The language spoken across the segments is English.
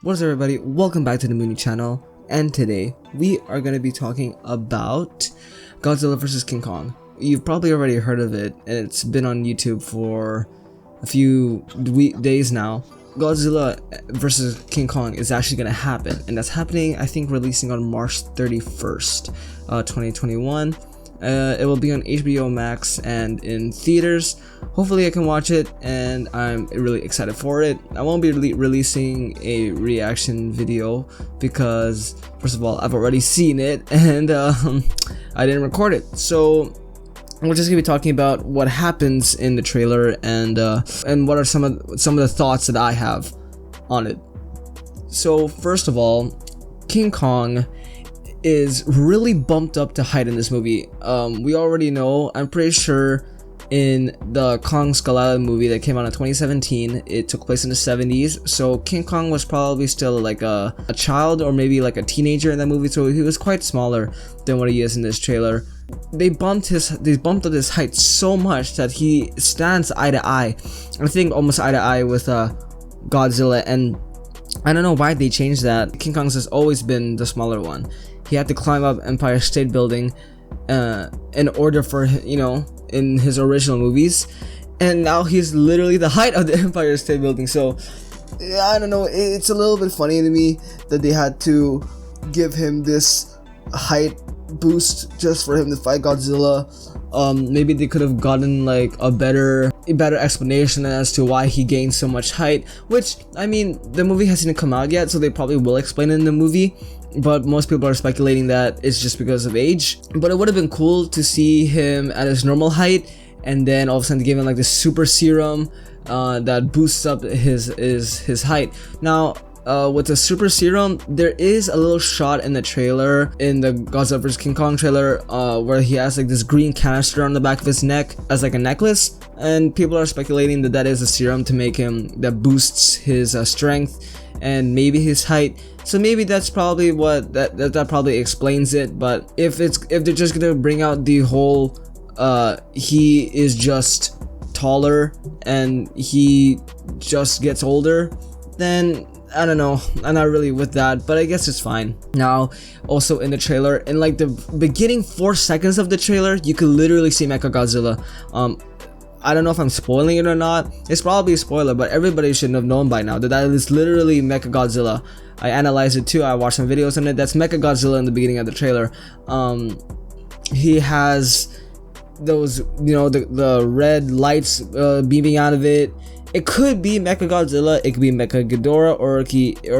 What is up, everybody? Welcome back to the Mooney channel, and today we are going to be talking about Godzilla vs King Kong. You've probably already heard of it, and it's been on YouTube for a few days now. Godzilla vs King Kong is actually going to happen, and that's happening, I think, releasing on March 31st, 2021. It will be on HBO Max and in theaters. Hopefully I can watch it, and I'm really excited for it. I won't be releasing a reaction video because, first of all, I've already seen it, and I didn't record it. So we're just gonna be talking about what happens in the trailer and what are some of the thoughts that I have on it. So first of all, King Kong is really bumped up to height in this movie. We already know, I'm pretty sure, in the Kong Skull Island movie that came out in 2017, it took place in the 70s, so King Kong was probably still like a child or maybe like a teenager in that movie, so he was quite smaller than what he is in this trailer. They bumped up his height so much that he stands eye to eye, I think almost eye to eye with Godzilla, and I don't know why they changed that. King Kong has always been the smaller one. He had to climb up Empire State Building in order for, you know, in his original movies, and now he's literally the height of the Empire State Building. So I don't know, it's a little bit funny to me that they had to give him this height boost just for him to fight Godzilla. Maybe they could have gotten like a better explanation as to why he gained so much height, which, I mean, the movie hasn't come out yet, so they probably will explain it in the movie, but most people are speculating that it's just because of age. But it would have been cool to see him at his normal height, and then all of a sudden give him like this super serum that boosts up his height. Now with the super serum, there is a little shot in the trailer, in the Godzilla vs King Kong trailer, where he has like this green canister on the back of his neck as like a necklace, and people are speculating that that is a serum to make him, that boosts his strength and maybe his height. So maybe that's probably what that probably explains it. But if they're just gonna bring out the whole he is just taller and he just gets older, then I don't know, I'm not really with that, but I guess it's fine. Now, also in the trailer, in like the beginning 4 seconds of the trailer, you could literally see Mechagodzilla. I don't know if I'm spoiling it or not. It's probably a spoiler, but everybody should have known by now that that is literally Mechagodzilla. I analyzed it too, I watched some videos on it. That's Mechagodzilla in the beginning of the trailer. He has those, you know, the red lights beaming out of it. It could be Mechagodzilla, it could be Mechaghidorah, or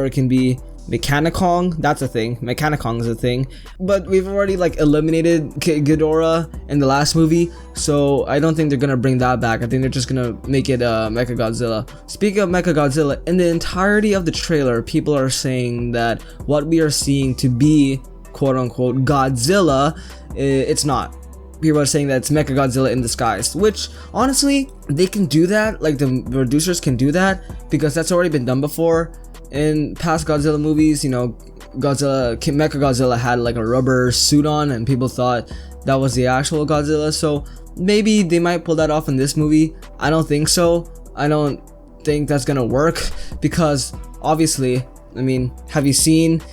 it can be Mechanikong. That's a thing. Mechanikong is a thing. But we've already like eliminated Ghidorah in the last movie, so I don't think they're gonna bring that back. I think they're just gonna make it Mechagodzilla. Speaking of Mechagodzilla, in the entirety of the trailer, people are saying that what we are seeing to be quote unquote Godzilla, it's not. People are saying that it's Mechagodzilla in disguise, which honestly, they can do that, like the producers can do that, because that's already been done before in past Godzilla movies. You know, Mechagodzilla had like a rubber suit on, and people thought that was the actual Godzilla, so maybe they might pull that off in this movie. I don't think so. I don't think that's gonna work, because obviously, I mean, have you seen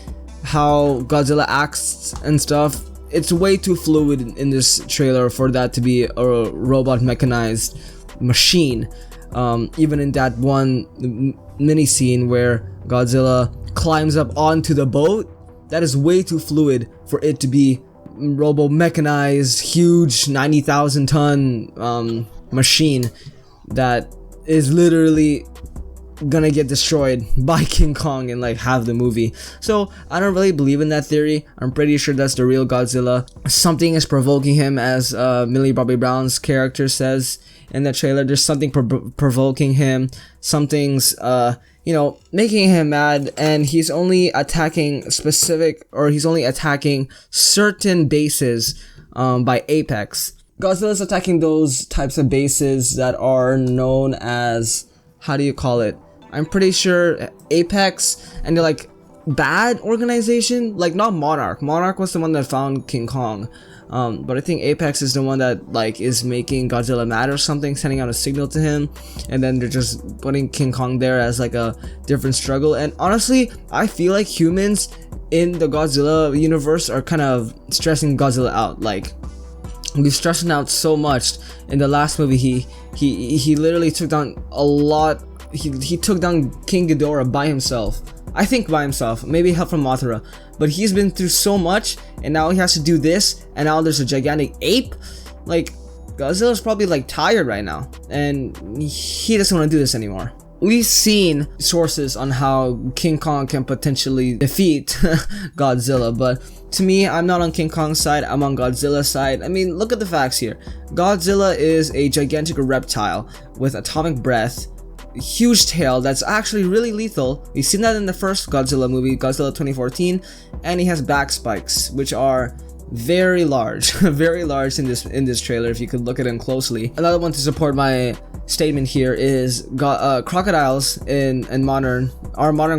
how Godzilla acts and stuff? It's way too fluid in this trailer for that to be a robot mechanized machine. Even in that one mini scene where Godzilla climbs up onto the boat, that is way too fluid for it to be robo mechanized, huge 90,000 ton machine that is literally gonna get destroyed by King Kong in like half the movie. So I don't really believe in that theory. I'm pretty sure that's the real Godzilla. Something is provoking him, as Millie Bobby Brown's character says in the trailer. There's something provoking him. Something's you know, making him mad, and he's only attacking he's only attacking certain bases by Apex. Godzilla's attacking those types of bases that are known as, how do you call it? I'm pretty sure Apex, and they're like bad organization, like not Monarch. Monarch was the one that found King Kong. But I think Apex is the one that like is making Godzilla mad or something, sending out a signal to him, and then they're just putting King Kong there as like a different struggle. And honestly, I feel like humans in the Godzilla universe are kind of stressing Godzilla out. Like, we've stressed him out so much. In the last movie, he literally took down a lot. He took down King Ghidorah by himself. I think by himself, maybe help from Mothra, but he's been through so much, and now he has to do this, and now there's a gigantic ape. Like, Godzilla's probably like tired right now, and he doesn't want to do this anymore. We've seen sources on how King Kong can potentially defeat Godzilla, but to me, I'm not on King Kong's side, I'm on Godzilla's side. I mean, look at the facts here. Godzilla is a gigantic reptile with atomic breath, huge tail that's actually really lethal. We've seen that in the first Godzilla movie, Godzilla 2014, and he has back spikes, which are very large, very large in this trailer if you could look at them closely. Another one to support my statement here is crocodiles in modern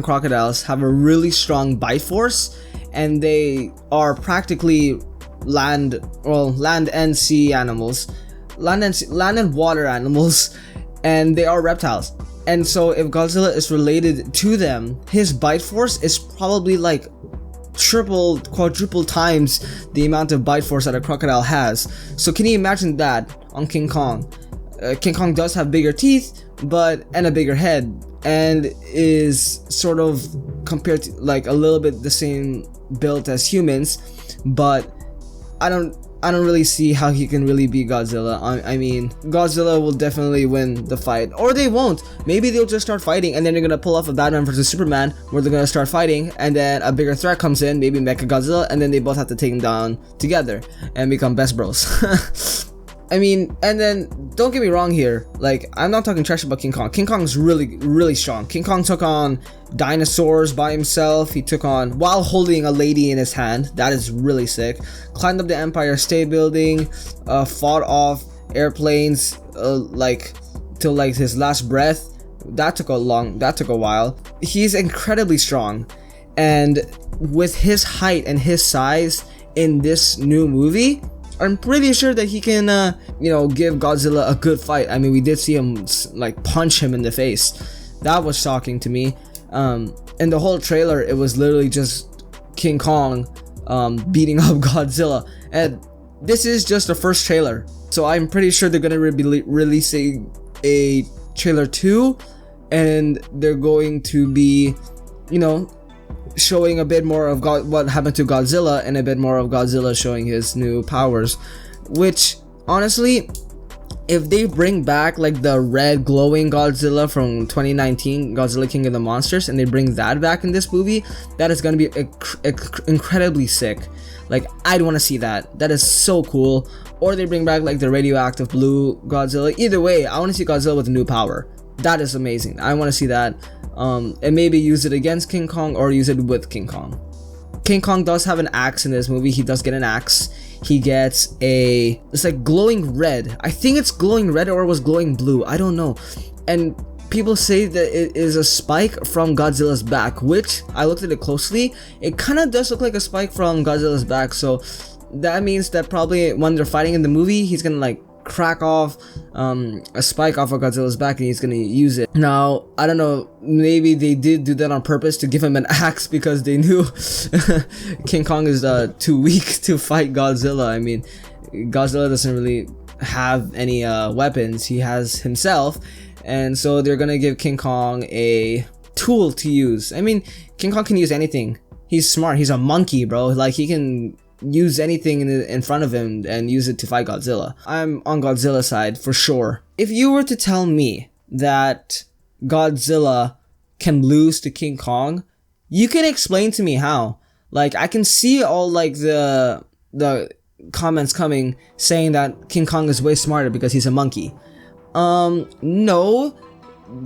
crocodiles have a really strong bite force, and they are practically land and sea animals, land and water animals, and they are reptiles. And so if Godzilla is related to them, his bite force is probably like triple, quadruple times the amount of bite force that a crocodile has. So can you imagine that on King Kong? King Kong does have bigger teeth, and a bigger head, and is sort of compared to like a little bit the same build as humans, but I don't really see how he can really beat Godzilla. I mean, Godzilla will definitely win the fight, or they won't. Maybe they'll just start fighting, and then they're gonna pull off a Batman vs Superman, where they're gonna start fighting, and then a bigger threat comes in, maybe Mechagodzilla, and then they both have to take him down together and become best bros. I mean, and then don't get me wrong here, like, I'm not talking trash about King Kong. King Kong's really strong. King Kong took on dinosaurs by himself. He took on, while holding a lady in his hand. That is really sick. Climbed up the Empire State Building, fought off airplanes like till like his last breath. That took a while. He's incredibly strong, and with his height and his size in this new movie, I'm pretty sure that he can, give Godzilla a good fight. I mean, we did see him like punch him in the face. That was shocking to me. In the whole trailer, it was literally just King Kong beating up Godzilla, and this is just the first trailer. So I'm pretty sure they're gonna be releasing a trailer 2, and they're going to be, showing a bit more of what happened to Godzilla, and a bit more of Godzilla showing his new powers. Which, honestly, if they bring back like the red glowing Godzilla from 2019, Godzilla King of the Monsters, and they bring that back in this movie, that is gonna be incredibly sick. Like, I'd want to see that. That is so cool. Or they bring back like the radioactive blue Godzilla. Either way, I want to see Godzilla with a new power. That is amazing. I want to see that. And maybe use it against King Kong, or use it with King Kong. King Kong does have an axe in this movie. He does get an axe. He gets it's like glowing red. I think it's glowing red, or it was glowing blue. I don't know. And people say that it is a spike from Godzilla's back, which I looked at it closely. It kind of does look like a spike from Godzilla's back. So that means that probably when they're fighting in the movie, he's gonna like crack off a spike off of Godzilla's back, and he's gonna use it. Now, I don't know, maybe they did do that on purpose to give him an axe, because they knew King Kong is too weak to fight Godzilla. I mean, Godzilla doesn't really have any weapons. He has himself, and so they're gonna give King Kong a tool to use. I mean, King Kong can use anything. He's smart. He's a monkey, bro. Like, he can use anything in front of him and use it to fight Godzilla. I'm on Godzilla's side for sure. If you were to tell me that Godzilla can lose to King Kong, you can explain to me how. Like, I can see all like the comments coming saying that King Kong is way smarter because he's a monkey. No,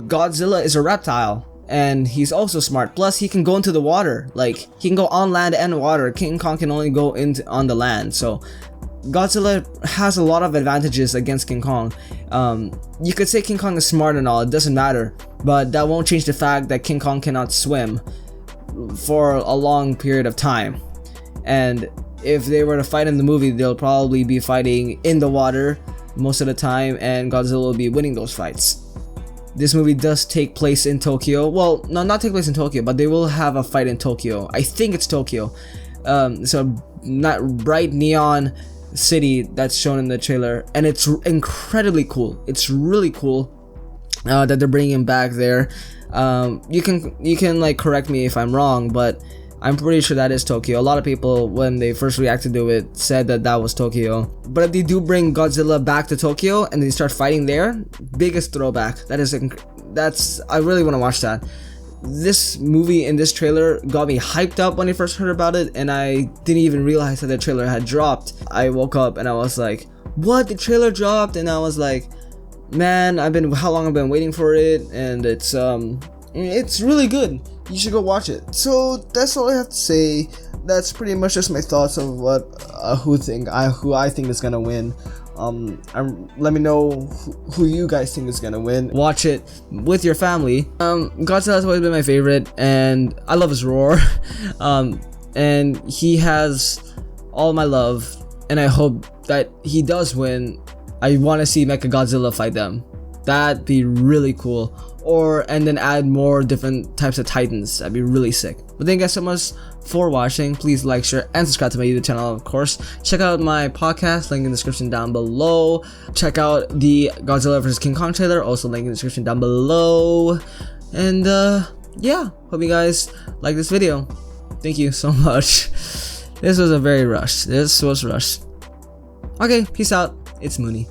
Godzilla is a reptile, and he's also smart. Plus, he can go into the water. Like, he can go on land and water. King Kong can only go on the land. So Godzilla has a lot of advantages against King Kong. You could say King Kong is smart and all, it doesn't matter, but that won't change the fact that King Kong cannot swim for a long period of time. And if they were to fight in the movie, they'll probably be fighting in the water most of the time, and Godzilla will be winning those fights. This movie does take place in Tokyo. Well, no, not take place in Tokyo, but they will have a fight in Tokyo. I think it's Tokyo. So not bright neon city that's shown in the trailer, and it's incredibly cool. It's really cool that they're bringing him back there. You can like correct me if I'm wrong, but I'm pretty sure that is Tokyo. A lot of people, when they first reacted to it, said that that was Tokyo. But if they do bring Godzilla back to Tokyo and they start fighting there, biggest throwback. That's I really want to watch that. This movie in this trailer got me hyped up when I first heard about it, and I didn't even realize that the trailer had dropped. I woke up and I was like, what? The trailer dropped? And I was like, man, how long I've been waiting for it, and it's really good. You should go watch it. So that's all I have to say. That's pretty much just my thoughts of what who I think is gonna win. Let me know who you guys think is gonna win. Watch it with your family. Godzilla has always been my favorite, and I love his roar. And he has all my love, and I hope that he does win. I want to see Mechagodzilla fight them. That'd be really cool. And then add more different types of titans. That'd be really sick. But thank you guys so much for watching. Please like, share, and subscribe to my YouTube channel, of course. Check out my podcast, link in the description down below. Check out the Godzilla vs King Kong trailer, also link in the description down below. And yeah, hope you guys like this video. Thank you so much. This was a very rush. This was rushed. Okay, peace out. It's Mooney.